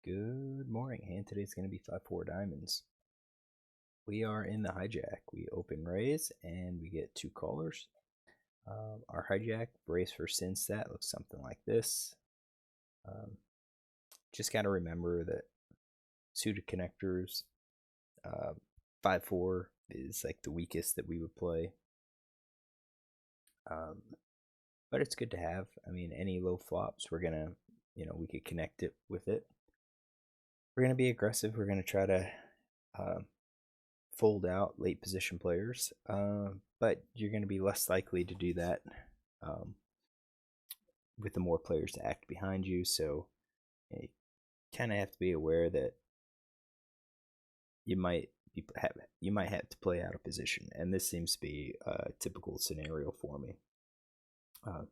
Good morning, and today's going to be 5-4 diamonds. We are in the hijack. We open raise and we get two callers. Our hijack brace for sin stat looks something like this. Just got to remember that suited connectors, 5-4 is like the weakest that we would play. But it's good to have. I mean, any low flops, we're going to, we could connect it with it. We're going to be aggressive. We're going to try to fold out late position players, but you're going to be less likely to do that with the more players to act behind you. So you kind of have to be aware that you might have to play out of position, and this seems to be a typical scenario for me. I'm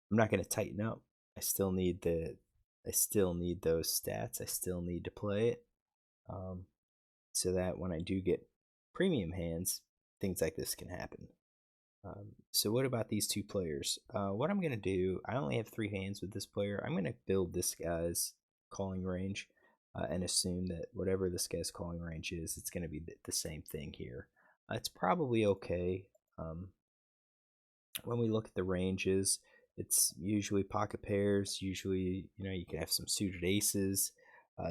not going to tighten up. I still need those stats. I still need to play it, so that when I do get premium hands, things like this can happen. So what about these two players? What I'm going to do, I only have 3 hands with this player. I'm going to build this guy's calling range and assume that whatever this guy's calling range is, it's going to be the same thing here. It's probably okay. When we look at the ranges, it's usually pocket pairs. Usually, you can have some suited aces,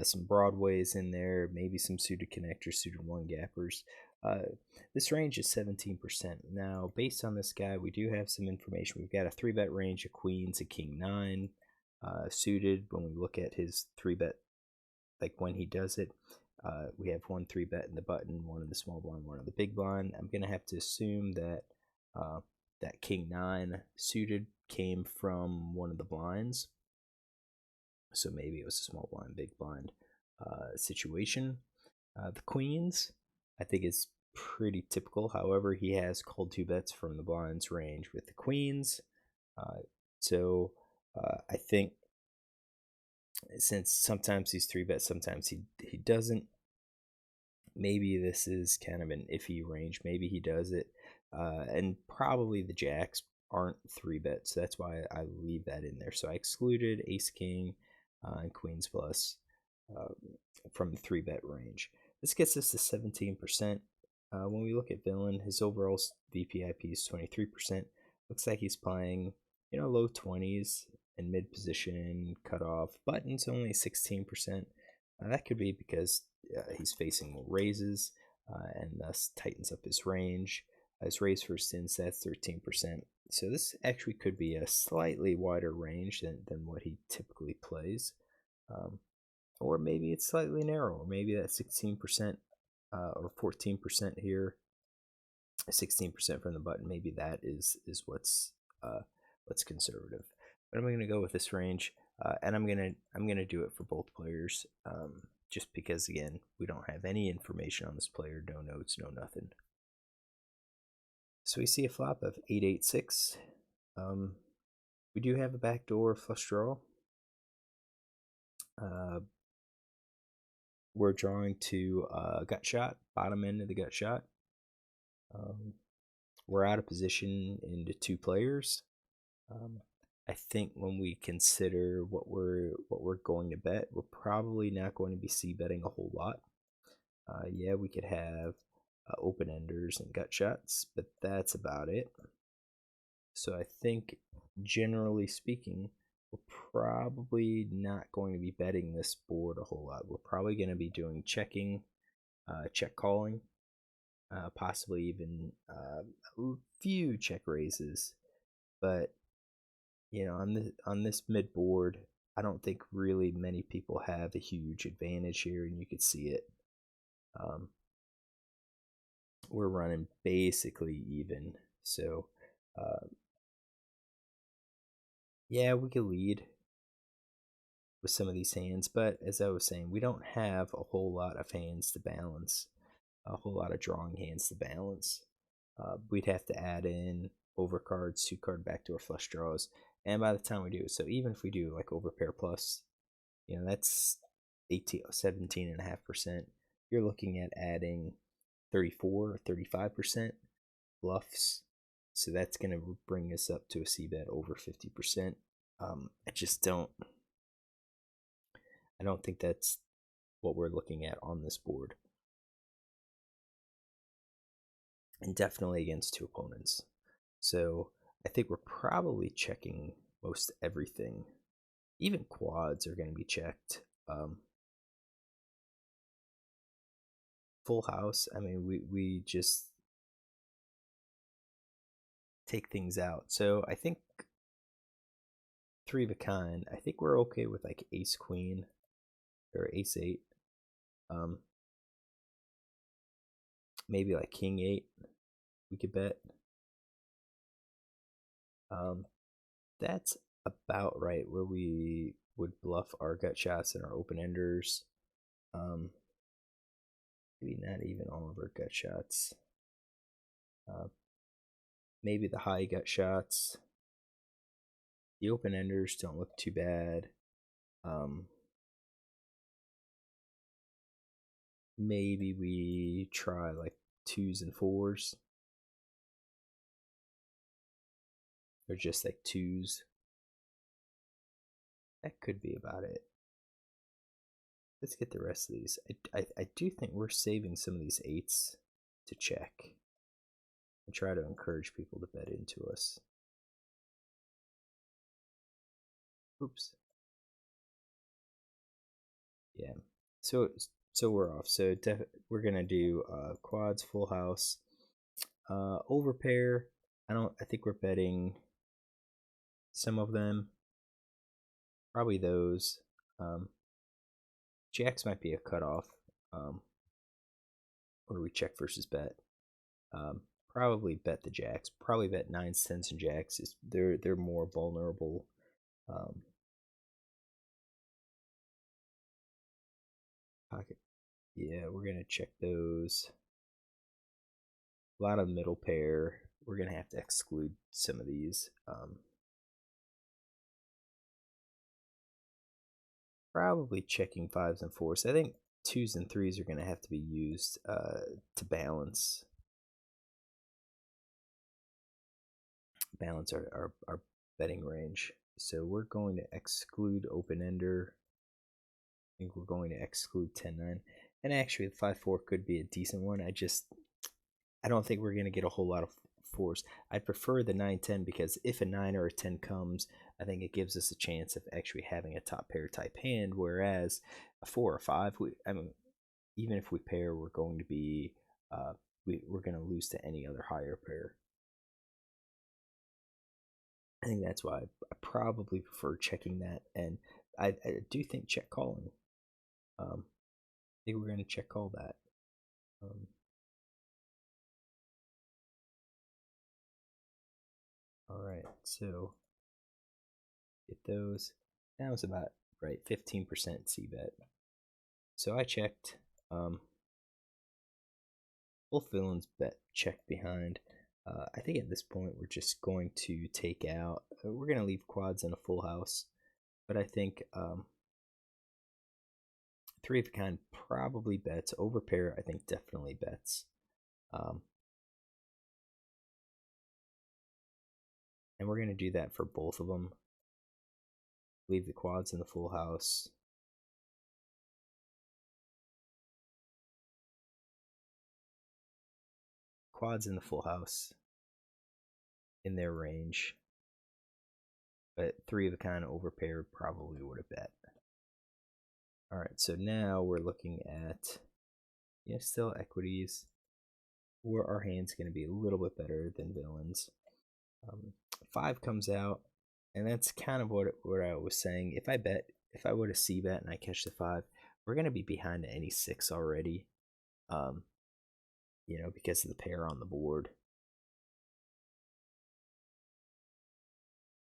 some broadways in there, maybe some suited connectors, suited one gappers. This range is 17%. Now, based on this guy, we do have some information. We've got a 3-bet range of queens, a king 9 suited. When we look at his 3-bet, like when he does it, we have 1 3-bet in the button, 1 in the small blind, 1 in the big blind. I'm going to have to assume that that king 9 suited came from one of the blinds. So maybe it was a small blind, big blind situation. The queens, I think, is pretty typical. However, he has called 2 bets from the blinds range with the queens. So I think since sometimes he's 3-bet, sometimes he doesn't, maybe this is kind of an iffy range. Maybe he does it. And probably the jacks aren't 3-bet, so that's why I leave that in there. So I excluded ace king and queens plus from the 3-bet range. This gets us to 17%. When we look at villain, his overall VPIP is 23%. Looks like he's playing, low 20s and mid position cutoff. Buttons only 16%. That could be because he's facing more raises and thus tightens up his range. His raise for sin stats 13%. So this actually could be a slightly wider range than what he typically plays. Or maybe it's slightly narrower. Maybe that 16% or 14% here, 16% from the button. Maybe that is what's conservative. But I'm going to go with this range, and I'm gonna do it for both players, just because again we don't have any information on this player, no notes, no nothing. So we see a flop of 8-8-6. We do have a backdoor flush draw. We're drawing to gut shot, bottom end of the gut shot. We're out of position into 2 players. I think when we consider what we're going to bet, we're probably not going to be c-betting a whole lot. Yeah, we could have open enders and gut shots, but that's about it. So I think, generally speaking, we're probably not going to be betting this board a whole lot. We're probably going to be doing checking, check calling, possibly even a few check raises. But on this mid board, I don't think really many people have a huge advantage here, and you could see it. We're running basically even, so yeah, we could lead with some of these hands, but as I was saying, we don't have a whole lot of hands to balance, a whole lot of drawing hands to balance. We'd have to add in overcards, 2-card backdoor flush draws, and by the time we do, so even if we do like overpair plus, that's 17.5%. You're looking at adding 34 or 35% bluffs, so that's going to bring us up to a c-bet over 50%. I I don't think that's what we're looking at on this board. And definitely against two opponents. So I think we're probably checking most everything. Even quads are going to be checked. Full house, I mean, we just take things out. So I think three of a kind. I think we're okay with like ace queen or ace eight. Maybe like king eight. We could bet. That's about right where we would bluff our gut shots and our open enders. Maybe not even all of our gut shots. Maybe the high gut shots. The open enders don't look too bad. Maybe we try like twos and fours. Or just like twos. That could be about it. Let's get the rest of these. I do think we're saving some of these eights to check and try to encourage people to bet into us. Oops. Yeah. So we're off. So we're gonna do quads, full house, overpair. I think we're betting some of them. Probably those. Jacks might be a cutoff. Or do we check versus bet? Probably bet the jacks. Probably bet nines, tens, and jacks. They're more vulnerable. Pocket. Yeah, we're gonna check those. A lot of middle pair. We're gonna have to exclude some of these. Probably checking fives and fours. I think twos and threes are gonna have to be used to balance our betting range. So we're going to exclude open ender. I think we're going to exclude 10-9. And actually, the 5-4 could be a decent one. I don't think we're going to get a whole lot of fours. I'd prefer the 9-10 because if a 9 or a 10 comes, I think it gives us a chance of actually having a top pair type hand. Whereas a 4 or 5, even if we pair, we're going to be we're going to lose to any other higher pair. I think that's why I probably prefer checking that, and I do think check calling. I think we're going to check call that. All right, so get those. That was about right, 15% C bet. So I checked. Both villains bet check behind. I think at this point we're just going to take out. We're going to leave quads in a full house, but I think three of a kind probably bets. Overpair, I think definitely bets. And we're going to do that for both of them. Leave the quads in the full house. Quads in the full house in their range. But three of a kind overpair probably would have bet. All right, so now we're looking at still equities. Where our hand's going to be a little bit better than villains. 5 comes out, and that's kind of what I was saying. If I would have C bet and I catch the 5, we're going to be behind any 6 already. Because of the pair on the board.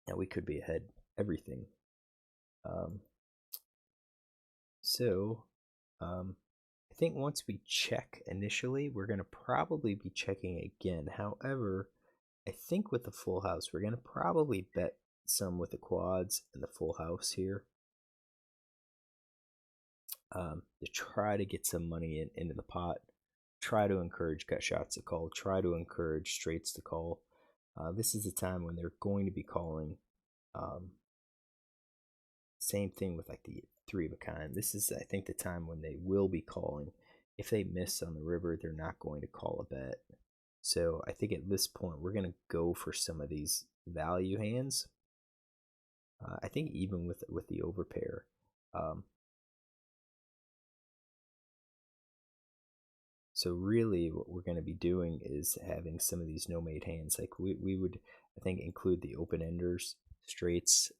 Now we could be ahead everything. I think once we check initially, we're going to probably be checking again. However, I think with the full house, we're going to probably bet some with the quads and the full house here. To try to get some money into the pot. Try to encourage gut shots to call. Try to encourage straights to call. This is a time when they're going to be calling. Same thing with like the three of a kind. This is, I think, the time when they will be calling. If they miss on the river, they're not going to call a bet. So I think at this point, we're going to go for some of these value hands. I think even with the overpair. So really what we're going to be doing is having some of these no-mate hands. Like we would, I think, include the open-enders, straights.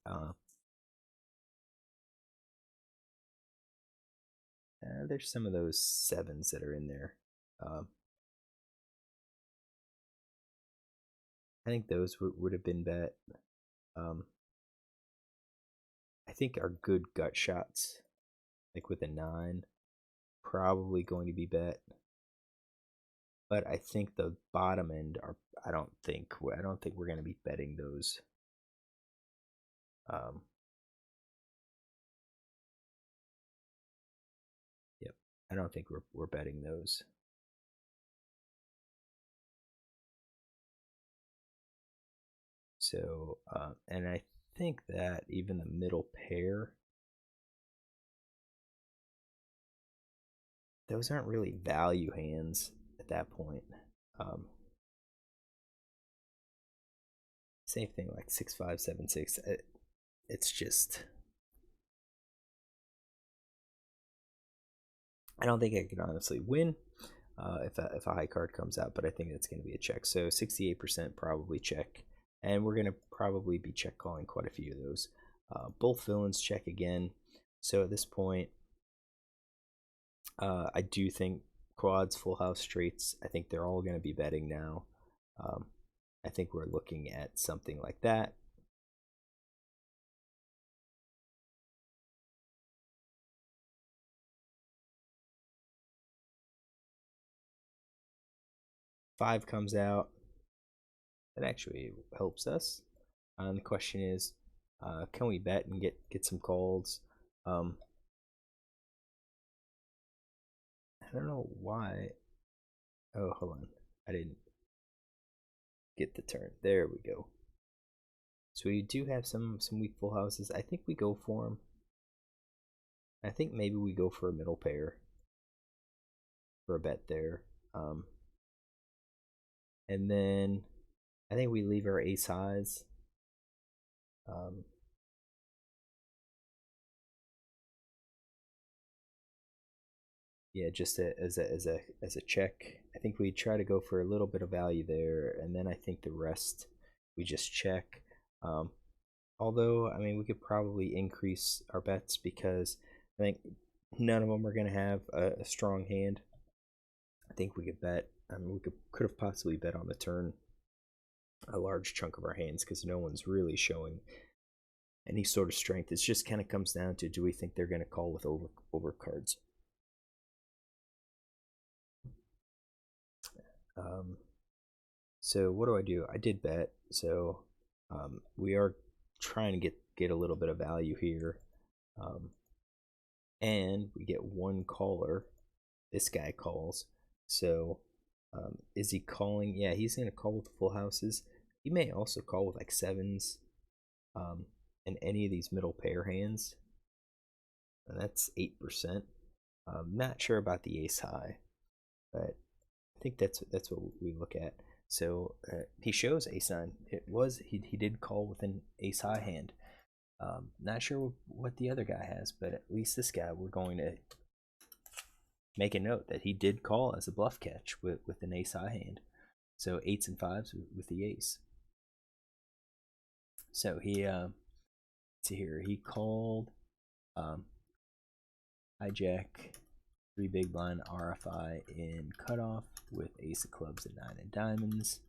There's some of those sevens that are in there. I think those would have been bet. I think our good gut shots, like with a 9, probably going to be bet. But I think the bottom end are. I don't think we're going to be betting those. Yep, I don't think we're betting those. So, and I think that even the middle pair, those aren't really value hands at that point. Same thing like 6-5, 7-6. It's just, I don't think I can honestly win if a high card comes out, but I think that's going to be a check. So 68% probably check, and we're going to probably be check calling quite a few of those. Both villains check again. So at this point, I do think quads, full house, straights, I think they're all going to be betting now. I think we're looking at something like that. Five comes out. That actually helps us. The question is, can we bet and get some calls? I don't know why. Oh, hold on. I didn't get the turn. There we go. So we do have some weak full houses. I think we go for them. I think maybe we go for a middle pair for a bet there. And then I think we leave our ace highs. Yeah, just as a check. I think we try to go for a little bit of value there, and then I think the rest we just check. Although, I mean, we could probably increase our bets because I think none of them are going to have a strong hand. I think we could bet. I mean, we could have possibly bet on the turn a large chunk of our hands because no one's really showing any sort of strength. It just kind of comes down to, do we think they're going to call with over cards? So what do? I did bet. So we are trying to get a little bit of value here. And we get one caller. This guy calls. So is he calling? Yeah, he's going to call with full houses. He may also call with like sevens and any of these middle pair hands. And that's 8%. I'm not sure about the ace high, but I think that's what we look at. So he shows ace nine. He did call with an ace high hand. Not sure what the other guy has, but at least this guy, we're going to make a note that he did call as a bluff catch with an ace high hand. So 8s and 5s with the ace. So he see here, he called hijack 3 big blind RFI in cutoff with ace of clubs and 9 of diamonds.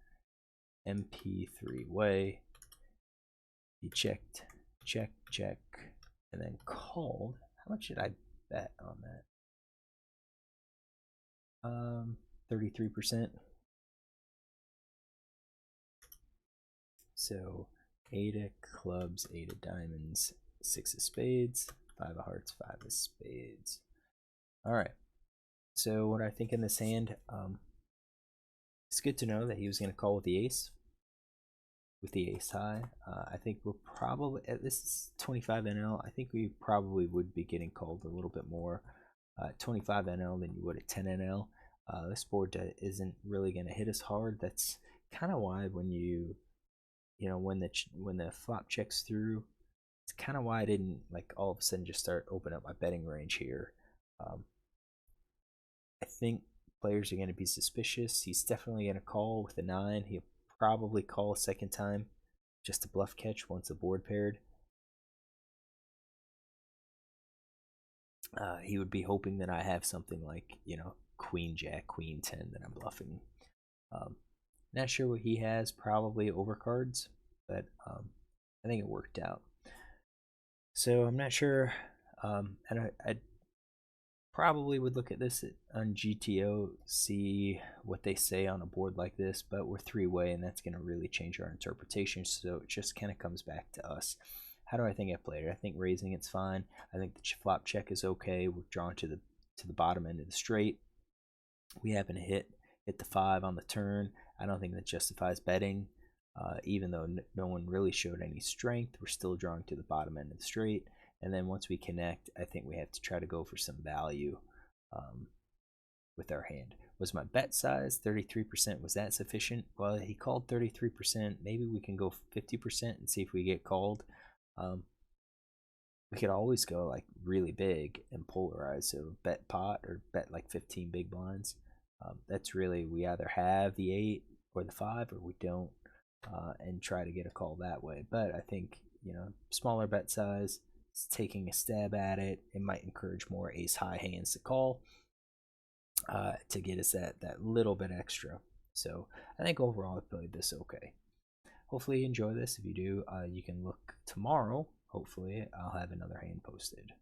MP3 way. He checked, check, and then called. How much should I bet on that? 33%. So 8 of clubs, 8 of diamonds, 6 of spades, 5 of hearts, 5 of spades. All right. So what I think in this hand, it's good to know that he was going to call with the ace. with the ace high. I think we're probably at this is 25 NL. I think we probably would be getting called a little bit more 25 NL than you would at 10 NL. This board isn't really going to hit us hard. That's kind of why when when the flop checks through, it's kind of why I didn't like all of a sudden just start opening up my betting range here. I think players are going to be suspicious. He's definitely going to call with a 9. He'll probably call a second time just to bluff catch once the board paired. He would be hoping that I have something like, Queen Jack, Queen 10 that I'm bluffing. Not sure what he has, probably overcards, but I think it worked out. So I'm not sure, and I probably would look at this on GTO, see what they say on a board like this, but we're 3-way, and that's going to really change our interpretation, so it just kind of comes back to us. How do I think I played it? I think raising it's fine. I think the flop check is okay. We're drawn to the bottom end of the straight. We happen to hit the 5 on the turn. I don't think that justifies betting. Even though no one really showed any strength, we're still drawing to the bottom end of the straight. And then once we connect, I think we have to try to go for some value with our hand. Was my bet size 33%? Was that sufficient? Well, he called 33%. Maybe we can go 50% and see if we get called. We could always go like really big and polarize. So bet pot or bet like 15 big blinds. That's really, we either have the 8 or the 5 or we don't. And try to get a call that way. But I think, smaller bet size, taking a stab at it, it might encourage more ace high hands to call to get us that little bit extra. So I think overall I played this okay. Hopefully you enjoy this. If you do, you can look tomorrow. Hopefully I'll have another hand posted.